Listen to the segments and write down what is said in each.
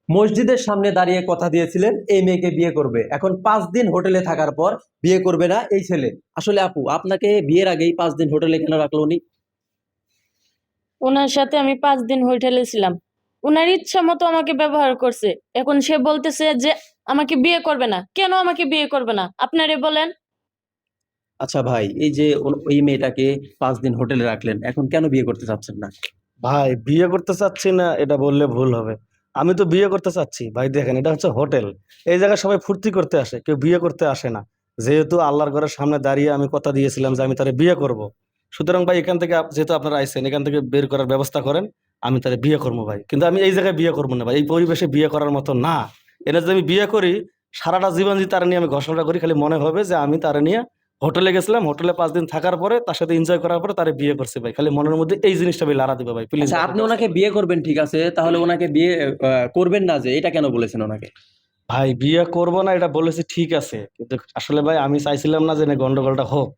মসজিদের সামনে দাঁড়িয়ে কথা দিয়েছিলেন এই মেয়েকে বিয়ে করবে, এখন 5 দিন হোটেলে থাকার পর বিয়ে করবে না এই ছেলে। আসলে আপু, আপনাকে বিয়ের আগেই 5 দিন হোটেলে কেন রাখলো উনি? ওনার সাথে আমি 5 দিন হোটেলে ছিলাম। ওনার ইচ্ছা মতো আমাকে ব্যবহার করছে। এখন সে বলতেছে যে আমাকে বিয়ে করবে না। কেন আমাকে বিয়ে করবে না আপনারে বলেন। আচ্ছা ভাই, এই যে ওই মেয়েটাকে 5 দিন হোটেলে রাখলেন, এখন কেন বিয়ে করতে চাচ্ছেন না? ভাই বিয়ে করতে চাচ্ছি না এটা বললে ভুল হবে। আমি তো বিয়ে করতে চাচ্ছি ভাই। দেখেন, এটা হচ্ছে হোটেল। এই জায়গায় সবাই ফুর্তি করতে আসে, কেউ বিয়ে করতে আসে না। যেহেতু আল্লাহর ঘরের সামনে দাঁড়িয়ে আমি কথা দিয়েছিলাম যে আমি তারে বিয়ে করব, সুতরাং ভাই এখান থেকে যেহেতু আপনারা আইছেন, এখান থেকে বের করার ব্যবস্থা করেন। আমি তারে বিয়ে করবো ভাই, কিন্তু আমি এই জায়গায় বিয়ে করবো না ভাই। এই পরিবেশে বিয়ে করার মতো না। এটা যদি আমি বিয়ে করি, সারাটা জীবন যদি তারা নিয়ে আমি ঘোষণাটা করি, খালি মনে হবে যে আমি তারা নিয়ে হোটেলে গেছিলাম, হোটেলে 5 দিন থাকার পরে তার সাথে এনজয় করার পরে তারে বিয়ে করছে ভাই। খালি মনের মধ্যে এই জিনিসটা ভাই লাড়া দিবে ভাই, প্লিজ আচ্ছা, আপনি ওনাকে বিয়ে করবেন ঠিক আছে, তাহলে ওনাকে বিয়ে করবেন না যে, এটা কেন বলেছেন ওনাকে? ভাই। বিয়ে করবো না এটা বলেছি ঠিক আছে, কিন্তু আসলে ভাই আমি চাইছিলাম না যে না গন্ডগোলটা হোক,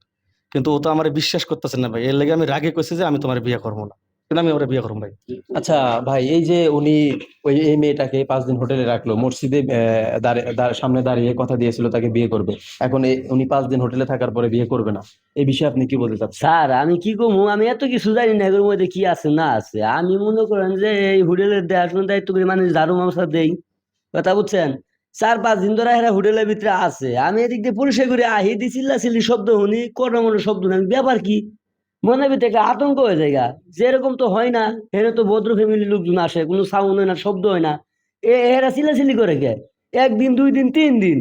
কিন্তু ও তো আমার বিশ্বাস করতেছে না ভাই। এর লেগে আমি রাগে কইছি যে আমি তোমার বিয়ে করবো না, কিন্তু আমি ওরা বিয়ে করবো ভাই। আচ্ছা ভাই, এই যে উনি এই মেয়েটাকে 5 দিন হোটেলে রাখলো, মসজিদে সামনে দাঁড়িয়ে কথা দিয়েছিল তাকে বিয়ে করবে, এখন উনি 5 দিন হোটেলে থাকার পরে বিয়ে করবে না, এই বিষয়ে আপনি কি বলতে চাচ্ছেন? স্যার আমি কি কমু, আমি এত কিছু জানি না এগুলোর মধ্যে কি আছে না আছে। আমি মনে করেন যে এই হোটেলের দেখাশোনার দায়িত্ব করি, মানে ঝাড়ু মামসা দেই, কথা বুঝছেন। 4-5 দিন ধরে এরা হোটেলের ভিতরে আছে, আমি এদিক দিয়ে পরিষ্কার করে আহি দি চিল্লাচিল্লি শব্দ শুনি, কোনো মনে শব্দ না, ব্যাপার কি মনের ভিতরে একটা আতঙ্ক হয়ে যায় গা। যেরকম তো হয় না, এখানে তো ভদ্র ফ্যামিলির লোকজন আসে, কোনো সাউন্ড হয় না, শব্দ হয় না, এরা চিল্লাচিল্লি করে কে? 1 দিন 2 দিন 3 দিন।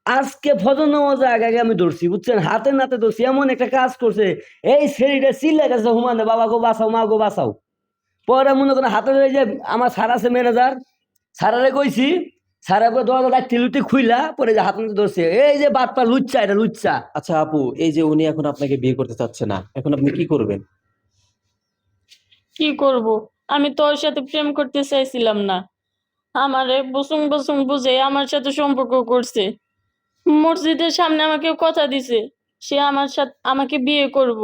আজকে ফজর নামাজের আগে আগে আমি ধরছি, বুঝছেন, হাতে নাতে ধরছি, এমন একটা কাজ করছে। এই ছেলেটা চিল্লাই গেছে হুমানে, বাবা গো বাঁচাও, মা গো বাঁচাও। পরে মনে করেন হাতে ধরে যে আমার স্যার আছে ম্যানেজার, স্যারারে কইছি, স্যারের পরে দরজা লাইট লুটি খুইলা পরে যে হাত নাতে ধরছে, এই যে বাটপা লুচ্চা, এটা লুচ্চা। আচ্ছা আপু, এই যে উনি এখন আপনাকে বিয়ে করতে চাচ্ছে না, এখন আপনি কি করবেন? কি করব? আমি তো ওর সাথে প্রেম করতে চাইছিলাম না। আমারে বসুং বসুং বুঝে আমার সাথে সম্পর্ক করছে। মসজিদের সামনে আমাকে কথা দিছে সে আমার সাথে আমাকে বিয়ে করব।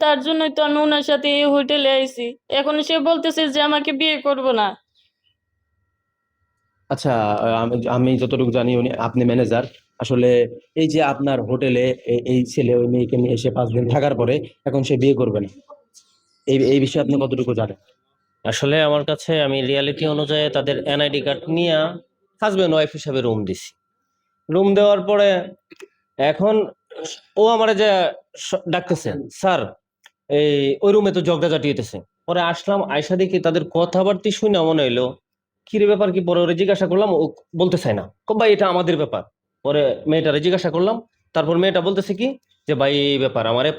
তার জন্যই তো আমি ওনার সাথে এই হোটেলে আইছি। এখন সে বলতেছে যে আমাকে বিয়ে করব না। আচ্ছা, আমি আমি যতটুকু জানি আপনি ম্যানেজার। আসলে এই যে আপনার হোটেলে এই ছেলে ওই মেয়েকে নিয়ে এসে 5 দিন থাকার পরে এখন সে বিয়ে করবে না, এই এই বিষয়ে আপনি কতটুকু জানেন? আসলে আমার কাছে আমি রিয়ালিটি অনুযায়ী তাদের এনআইডি কার্ড নিয়ে হাজবেন্ড ওয়াইফ হিসাবে রুম দিছি। রুম দেওয়ার পরে এখন ও আমারে যে ডাকতেছে, স্যার এই ওই রুমে তো ঝগড়াঝাটি হইতেছে। পরে আসলাম, আয়সা দেখি তাদের কথাবার্তা শুনে মনে হইলো কি রে ব্যাপার কি। পরে ওরে জিজ্ঞাসা করলাম, ও বলতে চায় না, ভাই এটা আমাদের ব্যাপার। পরে মেয়েটারে জিজ্ঞাসা করলাম, তারপর মেয়েটা বলতেছে কি যে ভাই এই ব্যাপার আমারে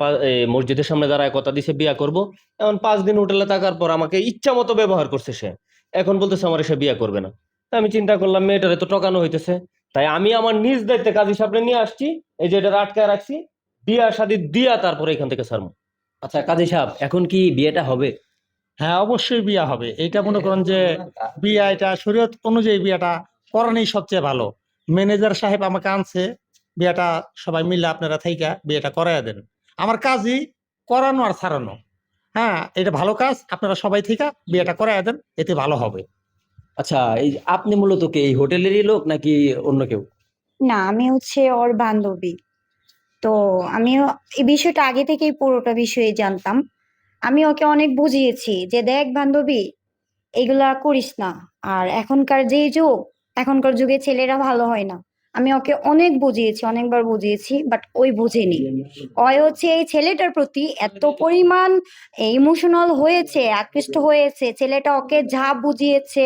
মসজিদের সামনে দাঁড়ায় কথা দিছে বিয়া করব। এখন 5 দিন হোটেলে থাকার পর আমাকে ইচ্ছা মতো ব্যবহার করছে সে, এখন বলতেছে আমার সে বিয়া করবে না। তা আমি চিন্তা করলাম মেয়েটারে তো টকানো হইতেছে, তাই আমি আমার নিজ দায়িত্বে কাজী সামনে নিয়ে আসছি, এই যে এটা আটকায় রাখছি, বিয়া শাদী দিয়া তারপরে এখান থেকে ছাড়বো। আচ্ছা কাজী সাহেব, এখন কি বিয়েটা হবে? হ্যাঁ, অবশ্যই বিয়া হবে। এইটা মনে করেন যে বিয়া, এটা শরীয়ত অনুযায়ী বিয়াটা করানোই সবচেয়ে ভালো। ম্যানেজার সাহেব আমাকে আনছে, বিয়াটা সবাই মিলে আপনারা থাইকা বিয়েটা করাইয়া দেন। আমার কাজই করানো আর ছাড়ানো। হ্যাঁ, এটা ভালো কাজ, আপনারা সবাই থাইকা বিয়েটা করাইয়া দেন, এতে ভালো হবে। আচ্ছা, এই আপনি মূলত কি এই হোটেলেরই লোক নাকি অন্য কেউ? না, আমি হচ্ছে ওর বান্ধবী। তো আমিও এই বিষয়টা আগে থেকেই পুরোটা বিষয়ে জানতাম। আমি ওকে অনেক বুঝিয়েছি যে দেখ বান্ধবী, এগুলা করিস না। আর এখনকার যেই যুগ, এখনকার যুগে ছেলেরা ভালো হয় না। আমি ওকে অনেক বুঝিয়েছি, অনেকবার বুঝিয়েছি, বাট ওই বুঝেনি। ওই হচ্ছে এই ছেলেটার প্রতি এত পরিমাণ ইমোশনাল হয়েছে, আকৃষ্ট হয়েছে। ছেলেটা ওকে যা বুঝিয়েছে,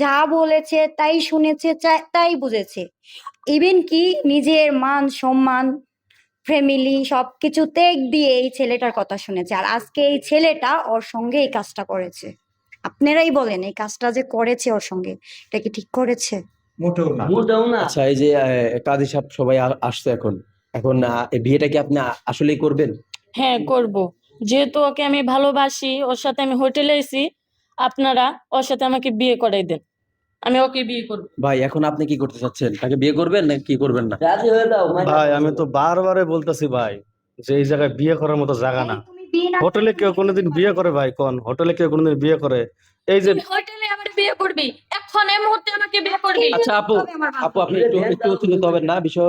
যা বলেছে, তাই শুনেছে, তাই বুঝেছে। ইভেন কি নিজের মান সম্মান, ফ্যামিলি সবকিছু ত্যাগ দিয়ে এই ছেলেটার কথা শুনেছে। আর আজকে এই ছেলেটা ওর সঙ্গে এই কাজটা করেছে। আপনারাই বলেন, এই কাজটা যে করেছে ওর সঙ্গে, এটা কি ঠিক করেছে? মোটেও না। আচ্ছা, এই যে কাজী সাহেব সবাই আসছে এখন, এখন এই বিয়েটা কি আপনি আসলেই করবেন? হ্যাঁ, করব। যেহেতু ওকে আমি ভালোবাসি, ওর সাথে আমি হোটেলে আইছি, আপনারা ওর সাথে আমাকে বিয়ে করাই দেন। আমি ওকে বিয়ে করব। ভাই এখন আপনি কি করতে চাচ্ছেন, তাকে বিয়ে করবেন না কি করবেন না? রাজি হয়ে যাও ভাই আমি তো বারবারে বলতেছি ভাই যে এই জায়গায় বিয়ে করার মতো জায়গা না। হোটেলে কেউ কোনোদিন বিয়ে করে ভাই? কোন হোটেলে কেউ কোনোদিন বিয়ে করে? এই যে হোটেলে আমার বিয়ে করবি, এখন এই মুহূর্তে আমাকে বিয়ে করবি। আচ্ছা আপু, আপু আপনি একটু একটু উত্তেজিত হবেন না, বিষয়